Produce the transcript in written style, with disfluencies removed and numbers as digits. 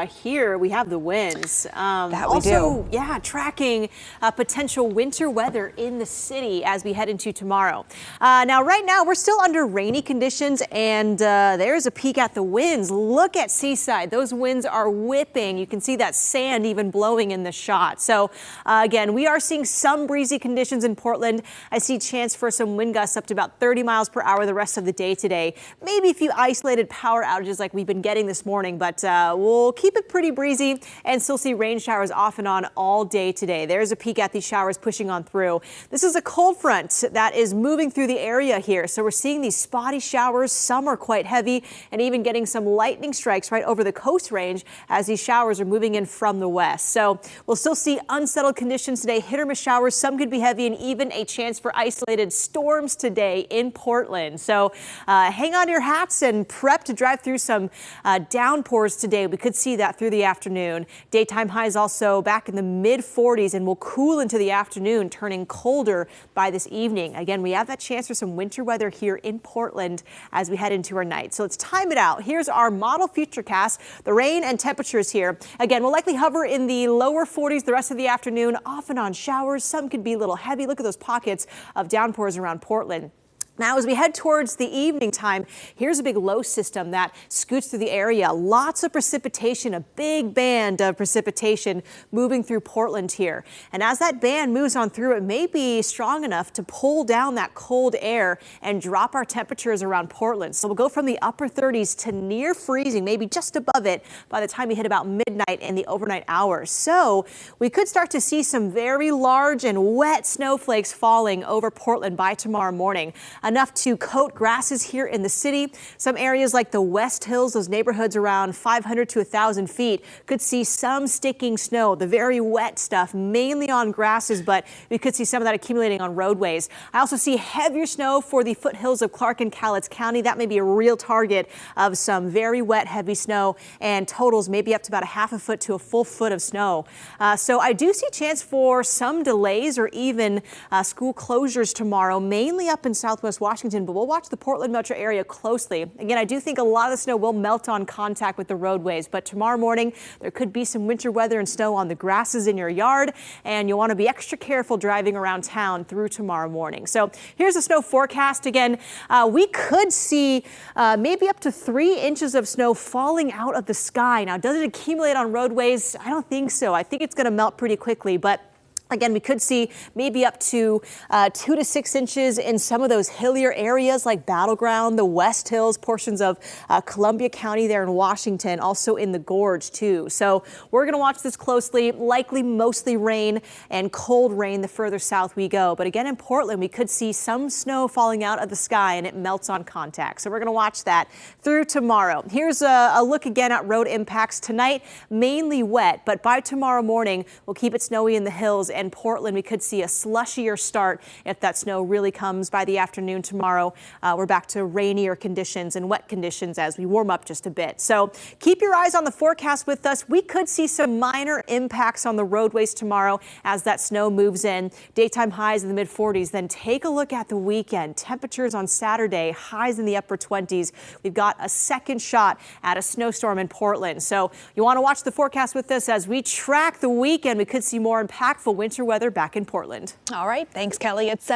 here we have the winds. That we also, do. yeah, tracking potential winter weather in the city as we head into tomorrow. Now, right now, we're still under rainy conditions, and there's a peek at the winds. Look at Seaside. Those winds are whipping. You can see that sand even blowing in the shot. So, again, we are seeing some breezy conditions in Portland. I see chance for some wind gusts up to about 30 miles per hour the rest of the day today. Maybe a few isolated power outages like we've been getting this morning, but we'll keep it pretty breezy and still see rain showers off and on all day today. There's a peek at these showers pushing on through. This is a cold front that is moving through the area here. So we're seeing these spotty showers. Some are quite heavy and even getting some lightning strikes right over the coast range as these showers are moving in from the west. So we'll still see unsettled conditions today, hit or miss showers. Some could be heavy and even a chance for isolated storms today in Portland. So hang on to your hats and prep to drive through some downpours today. We could see that through the afternoon. Daytime highs also back in the mid 40s and will cool into the afternoon, turning colder by this evening. Again, we have that chance for some winter weather here in Portland as we head into our night. So let's time it out. Here's our model futurecast. The rain and temperatures here. Again, we'll likely hover in the lower 40s the rest of the afternoon, off and on showers. Some could be a little heavy. Look at those pockets of downpours around Portland. Now, as we head towards the evening time, here's a big low system that scoots through the area. Lots of precipitation, a big band of precipitation moving through Portland here. And as that band moves on through, it may be strong enough to pull down that cold air and drop our temperatures around Portland. So we'll go from the upper 30s to near freezing, maybe just above it by the time we hit about midnight in the overnight hours. So we could start to see some very large and wet snowflakes falling over Portland by tomorrow morning. Enough to coat grasses here in the city. Some areas like the West Hills, those neighborhoods around 500 to 1,000 feet, could see some sticking snow, the very wet stuff, mainly on grasses, but we could see some of that accumulating on roadways. I also see heavier snow for the foothills of Clark and Cowlitz County. That may be a real target of some very wet, heavy snow, and totals maybe up to about a half a foot to a full foot of snow. So I do see chance for some delays or even school closures tomorrow, mainly up in Southwest Washington, but we'll watch the Portland metro area closely. Again, I do think a lot of the snow will melt on contact with the roadways, but tomorrow morning there could be some winter weather and snow on the grasses in your yard, and you'll want to be extra careful driving around town through tomorrow morning. So here's the snow forecast. Again, we could see maybe up to 3 inches of snow falling out of the sky. Now, does it accumulate on roadways? I don't think so. I think it's going to melt pretty quickly, but again, we could see maybe up to 2 to 6 inches in some of those hillier areas like Battleground, the West Hills, portions of Columbia County there in Washington, also in the Gorge too. So we're going to watch this closely. Likely mostly rain and cold rain the further south we go. But again, in Portland, we could see some snow falling out of the sky and it melts on contact. So we're going to watch that through tomorrow. Here's a look again at road impacts tonight. Mainly wet, but by tomorrow morning, we'll keep it snowy in the hills. And Portland, we could see a slushier start if that snow really comes by the afternoon tomorrow. We're back to rainier conditions and wet conditions as we warm up just a bit. So keep your eyes on the forecast with us. We could see some minor impacts on the roadways tomorrow as that snow moves in. Daytime highs in the mid 40s. Then take a look at the weekend. Temperatures on Saturday, highs in the upper 20s. We've got a second shot at a snowstorm in Portland. So you want to watch the forecast with us as we track the weekend. We could see more impactful winter weather back in Portland. All right. Thanks, Kelly. It's 7.